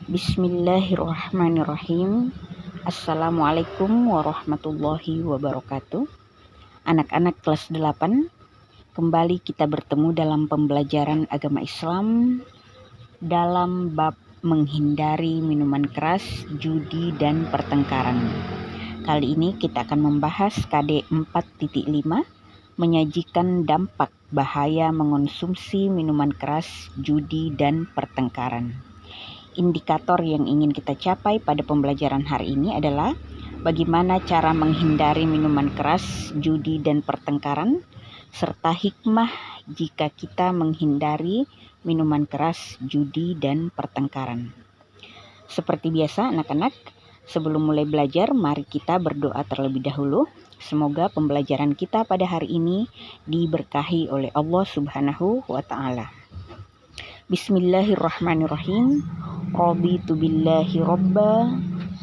Bismillahirrahmanirrahim. Assalamualaikum warahmatullahi wabarakatuh. Anak-anak kelas 8, kembali kita bertemu dalam pembelajaran agama Islam dalam bab menghindari minuman keras, judi, dan pertengkaran. Kali ini kita akan membahas KD 4.5, menyajikan dampak bahaya mengonsumsi minuman keras, judi, dan pertengkaran. Indikator yang ingin kita capai pada pembelajaran hari ini adalah bagaimana cara menghindari minuman keras, judi, dan pertengkaran, serta hikmah jika kita menghindari minuman keras, judi, dan pertengkaran. Seperti biasa anak-anak, sebelum mulai belajar, mari kita berdoa terlebih dahulu. Semoga pembelajaran kita pada hari ini diberkahi oleh Allah Subhanahu wa Ta'ala. Bismillahirrahmanirrahim. Raditu billahi robba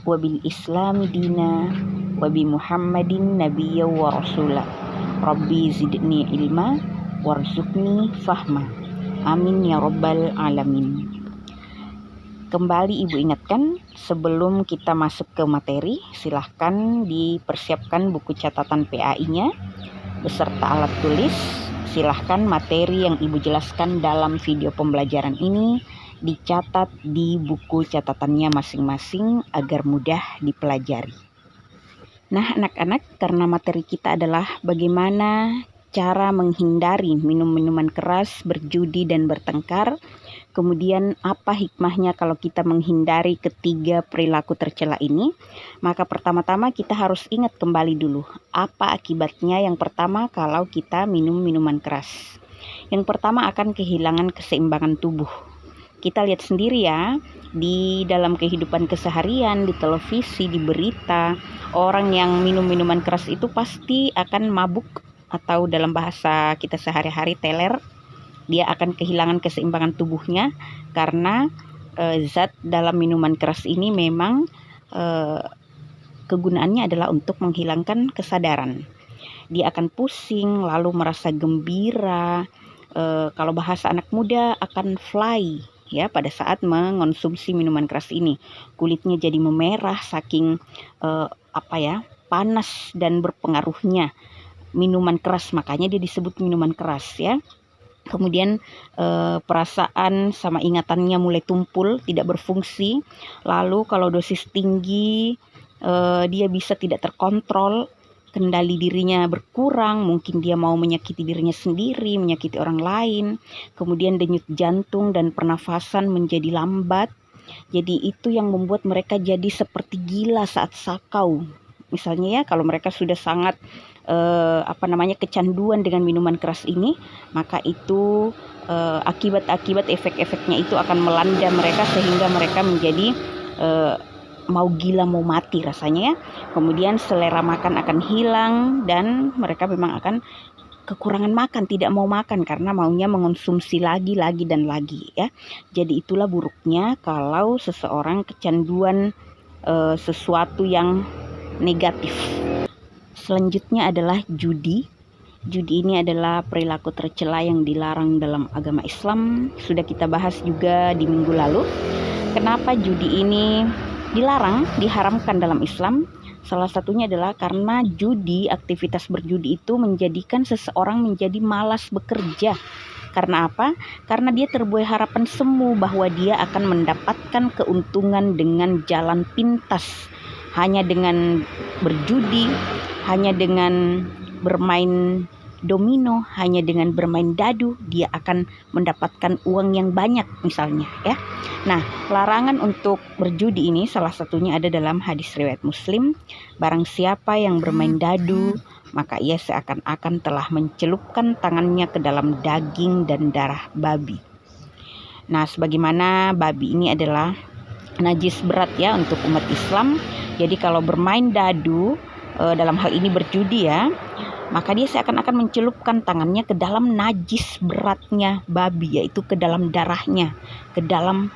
wa bil islami dina wa bi muhammadin nabiyya wa rasula. Rabbi zidni ilma warzuqni fahma. Amin ya rabbal alamin. Kembali Ibu ingatkan, sebelum kita masuk ke materi, silahkan dipersiapkan buku catatan PAI-nya beserta alat tulis. Silahkan materi yang Ibu jelaskan dalam video pembelajaran ini dicatat di buku catatannya masing-masing agar mudah dipelajari. Nah anak-anak, karena materi kita adalah bagaimana cara menghindari minum-minuman keras, berjudi, dan bertengkar. Kemudian apa hikmahnya kalau kita menghindari ketiga perilaku tercela ini? Maka pertama-tama kita harus ingat kembali dulu apa akibatnya. Yang pertama, kalau kita minum minuman keras, yang pertama akan kehilangan keseimbangan tubuh. Kita lihat sendiri ya, di dalam kehidupan keseharian, di televisi, di berita, orang yang minum minuman keras itu pasti akan mabuk, atau dalam bahasa kita sehari-hari teler. Dia akan kehilangan keseimbangan tubuhnya karena zat dalam minuman keras ini memang kegunaannya adalah untuk menghilangkan kesadaran. Dia akan pusing, lalu merasa gembira. Kalau bahasa anak muda akan fly ya pada saat mengonsumsi minuman keras ini. Kulitnya jadi memerah saking panas dan berpengaruhnya minuman keras, makanya dia disebut minuman keras ya. Kemudian perasaan sama ingatannya mulai tumpul, tidak berfungsi. Lalu kalau dosis tinggi dia bisa tidak terkontrol, kendali dirinya berkurang, mungkin dia mau menyakiti dirinya sendiri, menyakiti orang lain. Kemudian denyut jantung dan pernafasan menjadi lambat. Jadi itu yang membuat mereka jadi seperti gila saat sakau. Misalnya ya, kalau mereka sudah sangat kecanduan dengan minuman keras ini, maka itu akibat-akibat efek-efeknya itu akan melanda mereka sehingga mereka menjadi mau gila mau mati rasanya ya. Kemudian selera makan akan hilang dan mereka memang akan kekurangan makan, tidak mau makan karena maunya mengonsumsi lagi dan lagi ya. Jadi itulah buruknya kalau seseorang kecanduan sesuatu yang negatif. Selanjutnya adalah judi. Judi ini adalah perilaku tercela yang dilarang dalam agama Islam. Sudah kita bahas juga di minggu lalu. Kenapa judi ini dilarang, diharamkan dalam Islam? Salah satunya adalah karena judi, aktivitas berjudi itu menjadikan seseorang menjadi malas bekerja. Karena apa? Karena dia terbuai harapan semu bahwa dia akan mendapatkan keuntungan dengan jalan pintas. Hanya dengan berjudi, hanya dengan bermain domino, hanya dengan bermain dadu, dia akan mendapatkan uang yang banyak misalnya ya. Nah, larangan untuk berjudi ini salah satunya ada dalam hadis riwayat Muslim. Barang siapa yang bermain dadu, maka ia seakan-akan telah mencelupkan tangannya ke dalam daging dan darah babi. Nah, sebagaimana babi ini adalah najis berat ya untuk umat Islam. Jadi kalau bermain dadu, dalam hal ini berjudi ya, maka dia seakan-akan mencelupkan tangannya ke dalam najis beratnya babi, yaitu ke dalam darahnya, ke dalam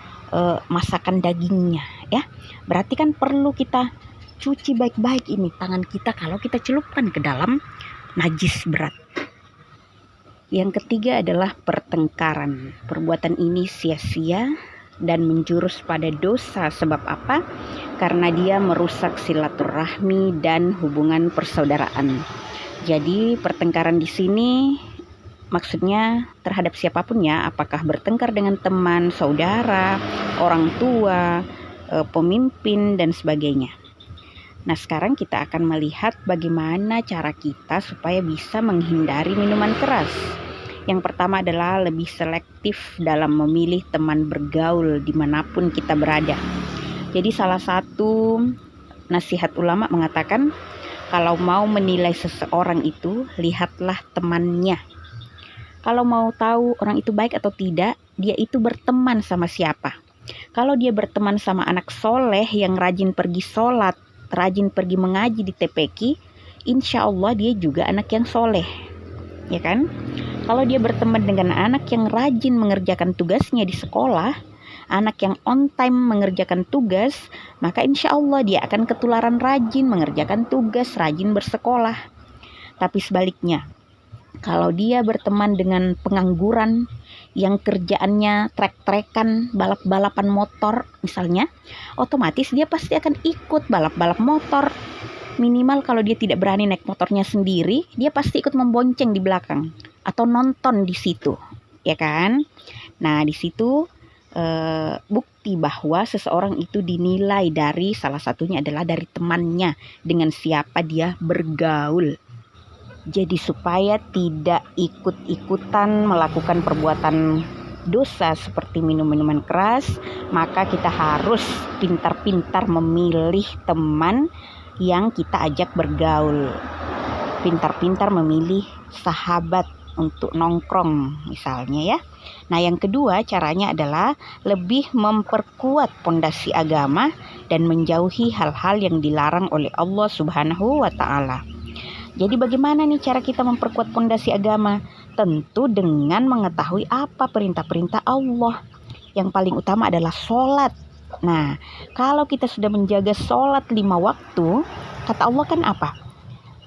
masakan dagingnya ya. Berarti kan perlu kita cuci baik-baik ini tangan kita kalau kita celupkan ke dalam najis berat. Yang ketiga adalah pertengkaran. Perbuatan ini sia-sia dan menjurus pada dosa. Sebab apa? Karena dia merusak silaturahmi dan hubungan persaudaraan. Jadi pertengkaran di sini maksudnya terhadap siapapun ya, apakah bertengkar dengan teman, saudara, orang tua, pemimpin dan sebagainya. Nah, sekarang kita akan melihat bagaimana cara kita supaya bisa menghindari minuman keras. Yang pertama adalah lebih selektif dalam memilih teman bergaul dimanapun kita berada. Jadi salah satu nasihat ulama mengatakan, kalau mau menilai seseorang itu, lihatlah temannya. Kalau mau tahu orang itu baik atau tidak, dia itu berteman sama siapa. Kalau dia berteman sama anak soleh yang rajin pergi sholat, rajin pergi mengaji di TPQ, insya Allah dia juga anak yang soleh, ya kan? Kalau dia berteman dengan anak yang rajin mengerjakan tugasnya di sekolah, anak yang on time mengerjakan tugas, maka insya Allah dia akan ketularan rajin mengerjakan tugas, rajin bersekolah. Tapi sebaliknya, kalau dia berteman dengan pengangguran yang kerjaannya trek-trekan, balap-balapan motor misalnya, otomatis dia pasti akan ikut balap-balap motor. Minimal kalau dia tidak berani naik motornya sendiri, dia pasti ikut membonceng di belakang atau nonton di situ, ya kan? Nah, di situ bukti bahwa seseorang itu dinilai dari salah satunya adalah dari temannya, dengan siapa dia bergaul. Jadi supaya tidak ikut-ikutan melakukan perbuatan dosa seperti minum minuman keras, maka kita harus pintar-pintar memilih teman yang kita ajak bergaul. Pintar-pintar memilih sahabat untuk nongkrong misalnya ya. Nah, yang kedua caranya adalah lebih memperkuat pondasi agama dan menjauhi hal-hal yang dilarang oleh Allah Subhanahu wa taala. Jadi bagaimana nih cara kita memperkuat pondasi agama? Tentu dengan mengetahui apa perintah-perintah Allah. Yang paling utama adalah sholat. Nah, kalau kita sudah menjaga sholat 5 waktu, kata Allah kan apa?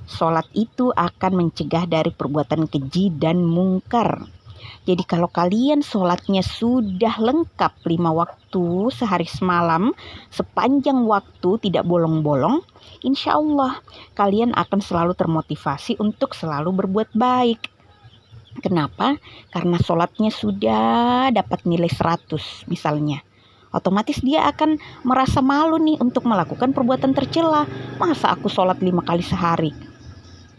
Sholat itu akan mencegah dari perbuatan keji dan mungkar. Jadi kalau kalian sholatnya sudah lengkap 5 waktu sehari semalam, sepanjang waktu tidak bolong-bolong, insya Allah kalian akan selalu termotivasi untuk selalu berbuat baik. Kenapa? Karena sholatnya sudah dapat nilai 100 misalnya. Otomatis dia akan merasa malu nih untuk melakukan perbuatan tercela. Masa aku sholat 5 kali sehari,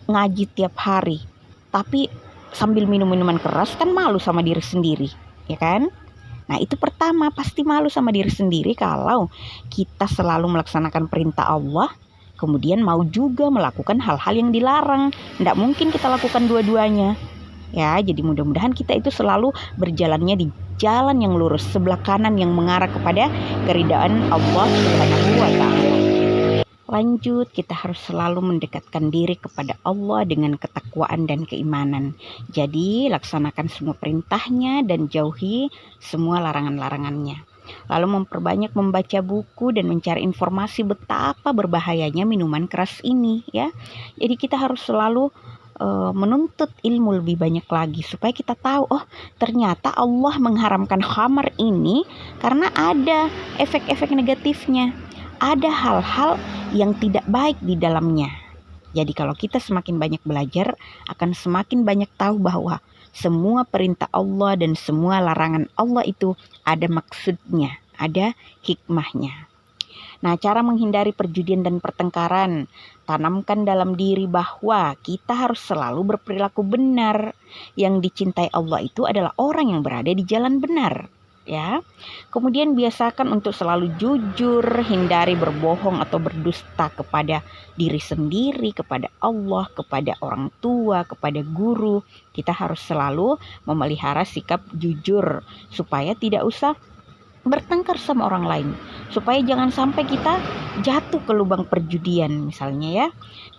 ngaji tiap hari, tapi sambil minum minuman keras, kan malu sama diri sendiri, ya kan? Nah, itu pertama, pasti malu sama diri sendiri kalau kita selalu melaksanakan perintah Allah, kemudian mau juga melakukan hal-hal yang dilarang. Tidak mungkin kita lakukan dua-duanya. Ya, jadi mudah-mudahan kita itu selalu berjalannya di jalan yang lurus, sebelah kanan yang mengarah kepada keridaan Allah Subhanahu wa taala. Lanjut, kita harus selalu mendekatkan diri kepada Allah dengan ketakwaan dan keimanan. Jadi, laksanakan semua perintahnya dan jauhi semua larangan-larangannya. Lalu memperbanyak membaca buku dan mencari informasi betapa berbahayanya minuman keras ini, ya. Jadi kita harus selalu menuntut ilmu lebih banyak lagi supaya kita tahu, oh ternyata Allah mengharamkan khamar ini karena ada efek-efek negatifnya. Ada hal-hal yang tidak baik di dalamnya. Jadi kalau kita semakin banyak belajar, akan semakin banyak tahu bahwa semua perintah Allah dan semua larangan Allah itu ada maksudnya, ada hikmahnya. Nah, cara menghindari perjudian dan pertengkaran, tanamkan dalam diri bahwa kita harus selalu berperilaku benar. Yang dicintai Allah itu adalah orang yang berada di jalan benar. Ya, kemudian biasakan untuk selalu jujur, hindari berbohong atau berdusta kepada diri sendiri, kepada Allah, kepada orang tua, kepada guru. Kita harus selalu memelihara sikap jujur supaya tidak usah bertengkar sama orang lain, supaya jangan sampai kita jatuh ke lubang perjudian misalnya ya.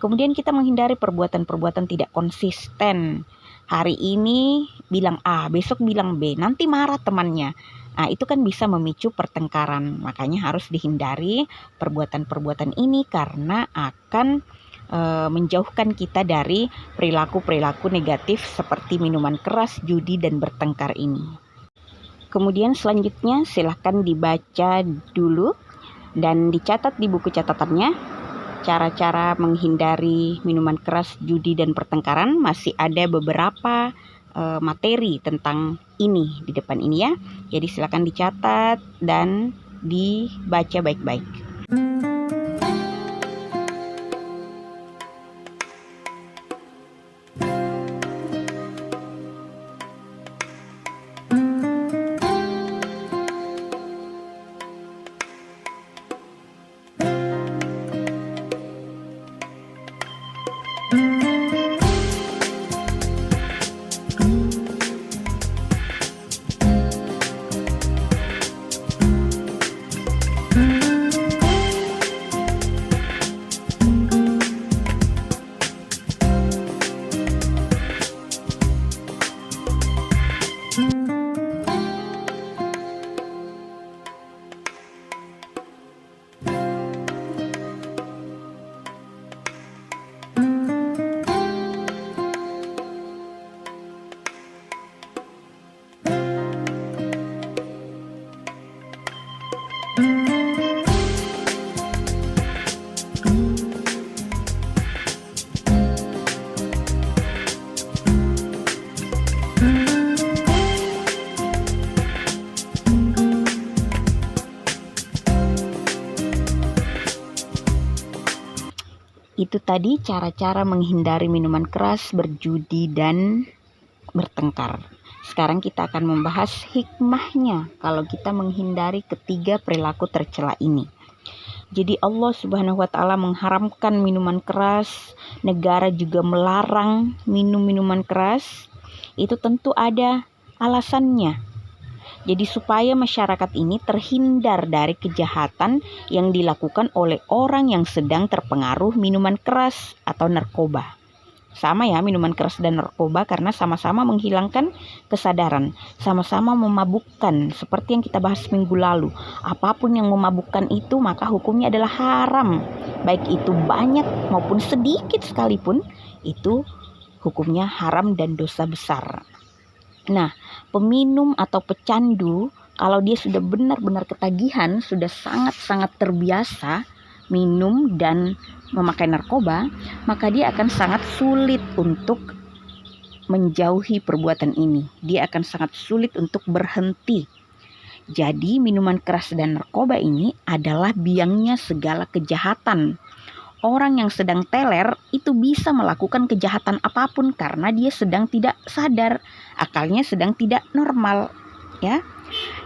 Kemudian kita menghindari perbuatan-perbuatan tidak konsisten. Hari ini bilang A, besok bilang B, nanti marah temannya. Nah, itu kan bisa memicu pertengkaran. Makanya harus dihindari perbuatan-perbuatan ini karena akan menjauhkan kita dari perilaku-perilaku negatif seperti minuman keras, judi, dan bertengkar ini. Kemudian selanjutnya silahkan dibaca dulu dan dicatat di buku catatannya. Cara-cara menghindari minuman keras, judi, dan pertengkaran. Masih ada beberapa materi tentang ini di depan ini ya. Jadi silakan dicatat dan dibaca baik-baik. Itu tadi cara-cara menghindari minuman keras, berjudi, dan bertengkar. Sekarang kita akan membahas hikmahnya kalau kita menghindari ketiga perilaku tercela ini. Jadi Allah Subhanahu wa Ta'ala mengharamkan minuman keras, negara juga melarang minum minuman keras. Itu tentu ada alasannya. Jadi supaya masyarakat ini terhindar dari kejahatan yang dilakukan oleh orang yang sedang terpengaruh minuman keras atau narkoba. Sama ya, minuman keras dan narkoba karena sama-sama menghilangkan kesadaran, sama-sama memabukkan seperti yang kita bahas minggu lalu. Apapun yang memabukkan itu maka hukumnya adalah haram. Baik itu banyak maupun sedikit sekalipun, itu hukumnya haram dan dosa besar. Nah, peminum atau pecandu kalau dia sudah benar-benar ketagihan, sudah sangat-sangat terbiasa minum dan memakai narkoba, maka dia akan sangat sulit untuk menjauhi perbuatan ini. Dia akan sangat sulit untuk berhenti. Jadi minuman keras dan narkoba ini adalah biangnya segala kejahatan. Orang yang sedang teler itu bisa melakukan kejahatan apapun karena dia sedang tidak sadar, akalnya sedang tidak normal, ya.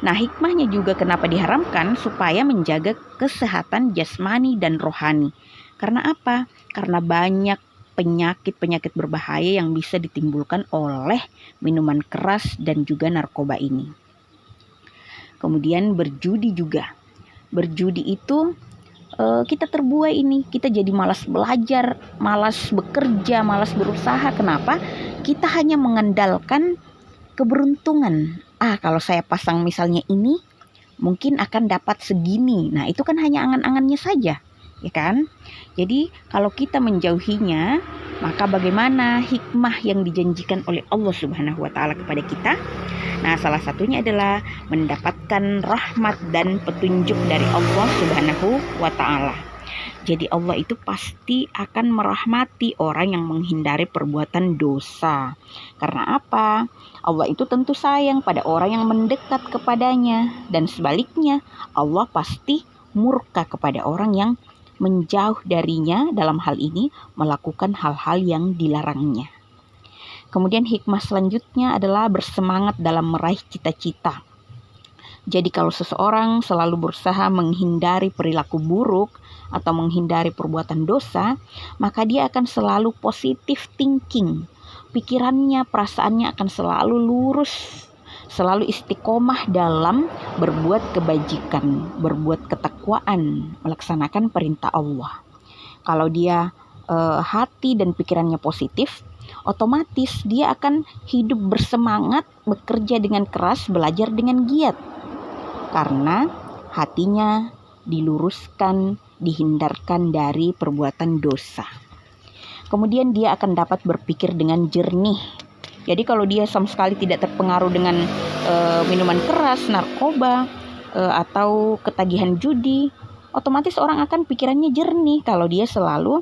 Nah, hikmahnya juga kenapa diharamkan supaya menjaga kesehatan jasmani dan rohani. Karena apa? Karena banyak penyakit-penyakit berbahaya yang bisa ditimbulkan oleh minuman keras dan juga narkoba ini. Kemudian berjudi juga. Berjudi itu kita terbuai ini, kita jadi malas belajar, malas bekerja, malas berusaha. Kenapa? Kita hanya mengandalkan keberuntungan. Kalau saya pasang misalnya ini, mungkin akan dapat segini. Nah, itu kan hanya angan-angannya saja, ya kan? Jadi kalau kita menjauhinya, maka bagaimana hikmah yang dijanjikan oleh Allah Subhanahu wa Ta'ala kepada kita? Nah, salah satunya adalah mendapatkan rahmat dan petunjuk dari Allah Subhanahu wa Ta'ala. Jadi Allah itu pasti akan merahmati orang yang menghindari perbuatan dosa. Karena apa? Allah itu tentu sayang pada orang yang mendekat kepadanya. Dan sebaliknya, Allah pasti murka kepada orang yang menjauh darinya, dalam hal ini melakukan hal-hal yang dilarangnya. Kemudian hikmah selanjutnya adalah bersemangat dalam meraih cita-cita. Jadi kalau seseorang selalu berusaha menghindari perilaku buruk atau menghindari perbuatan dosa, maka dia akan selalu positive thinking. Pikirannya, perasaannya akan selalu lurus, selalu istiqomah dalam berbuat kebajikan, berbuat ketakwaan, melaksanakan perintah Allah. Kalau dia hati dan pikirannya positif, otomatis dia akan hidup bersemangat, bekerja dengan keras, belajar dengan giat. Karena hatinya diluruskan, dihindarkan dari perbuatan dosa. Kemudian dia akan dapat berpikir dengan jernih. Jadi kalau dia sama sekali tidak terpengaruh dengan minuman keras, narkoba, atau ketagihan judi, otomatis orang akan pikirannya jernih kalau dia selalu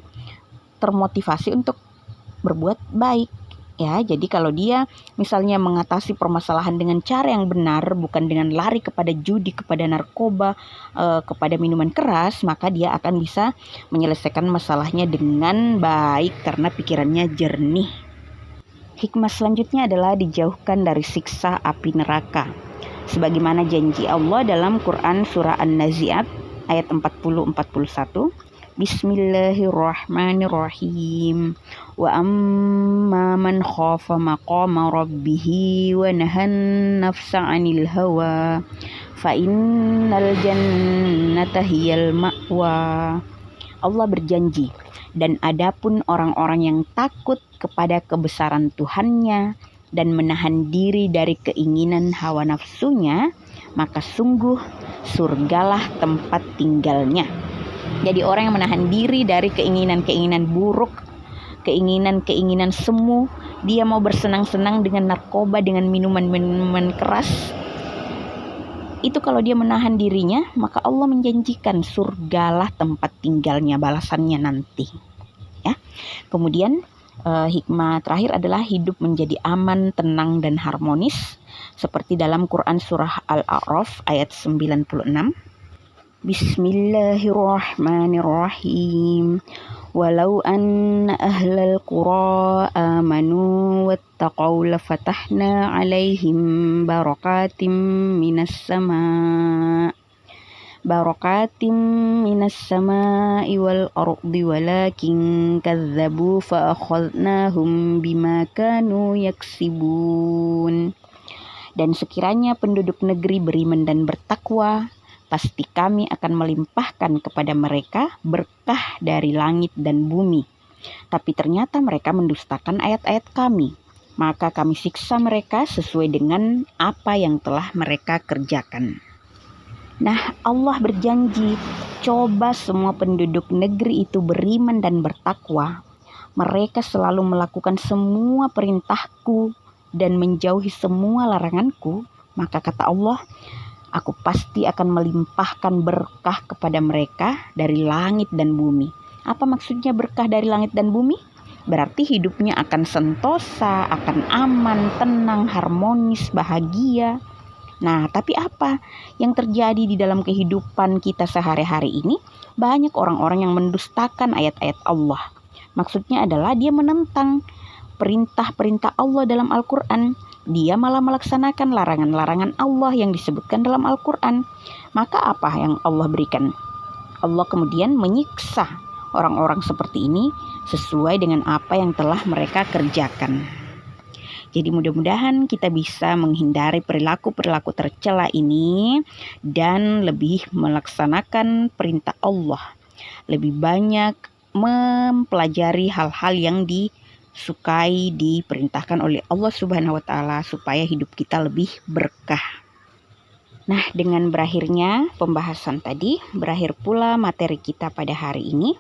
termotivasi untuk berbuat baik. Ya, jadi kalau dia misalnya mengatasi permasalahan dengan cara yang benar, bukan dengan lari kepada judi, kepada narkoba, kepada minuman keras, maka dia akan bisa menyelesaikan masalahnya dengan baik karena pikirannya jernih. Hikmah selanjutnya adalah dijauhkan dari siksa api neraka. Sebagaimana janji Allah dalam Quran surah An-Nazi'at ayat 40-41. Bismillahirrahmanirrahim. Wa amma man khafa maqama rabbihi wa nahan nafsa 'anil hawa fa innal jannata hiyal ma'wa. Allah berjanji, dan adapun orang-orang yang takut kepada kebesaran Tuhannya dan menahan diri dari keinginan hawa nafsunya, maka sungguh surgalah tempat tinggalnya. Jadi orang yang menahan diri dari keinginan-keinginan buruk, keinginan-keinginan semu, dia mau bersenang-senang dengan narkoba, dengan minuman-minuman keras, itu kalau dia menahan dirinya, maka Allah menjanjikan surgalah tempat tinggalnya, balasannya nanti. Ya. Kemudian hikmah terakhir adalah hidup menjadi aman, tenang, dan harmonis, seperti dalam Quran surah Al-A'raf ayat 96. Bismillahirrahmanirrahim. Walau anna ahlal qura amanu wattaqaw lafatahna alaihim barakatim minas sama'i wal ardi walakin kadzabu fa akhadnahum bima kanu yaksibun. Dan sekiranya penduduk negeri beriman dan bertakwa, pasti kami akan melimpahkan kepada mereka berkah dari langit dan bumi. Tapi ternyata mereka mendustakan ayat-ayat kami. Maka kami siksa mereka sesuai dengan apa yang telah mereka kerjakan. Nah, Allah berjanji, coba semua penduduk negeri itu beriman dan bertakwa. Mereka selalu melakukan semua perintahku dan menjauhi semua laranganku. Maka kata Allah, aku pasti akan melimpahkan berkah kepada mereka dari langit dan bumi. Apa maksudnya berkah dari langit dan bumi? Berarti hidupnya akan sentosa, akan aman, tenang, harmonis, bahagia. Nah, tapi apa yang terjadi di dalam kehidupan kita sehari-hari ini? Banyak orang-orang yang mendustakan ayat-ayat Allah. Maksudnya adalah dia menentang perintah-perintah Allah dalam Al-Quran. Dia malah melaksanakan larangan-larangan Allah yang disebutkan dalam Al-Quran. Maka apa yang Allah berikan? Allah kemudian menyiksa orang-orang seperti ini sesuai dengan apa yang telah mereka kerjakan. Jadi mudah-mudahan kita bisa menghindari perilaku-perilaku tercela ini dan lebih melaksanakan perintah Allah. Lebih banyak mempelajari hal-hal yang disukai, diperintahkan oleh Allah Subhanahu wa Ta'ala, supaya hidup kita lebih berkah. Nah, dengan berakhirnya pembahasan tadi, berakhir pula materi kita pada hari ini.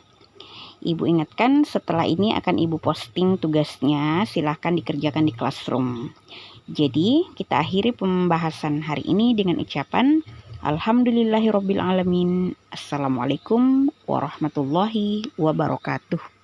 Ibu ingatkan, setelah ini akan Ibu posting tugasnya, silahkan dikerjakan di Classroom. Jadi kita akhiri pembahasan hari ini dengan ucapan Alhamdulillahirobbilalamin. Assalamualaikum warahmatullahi wabarakatuh.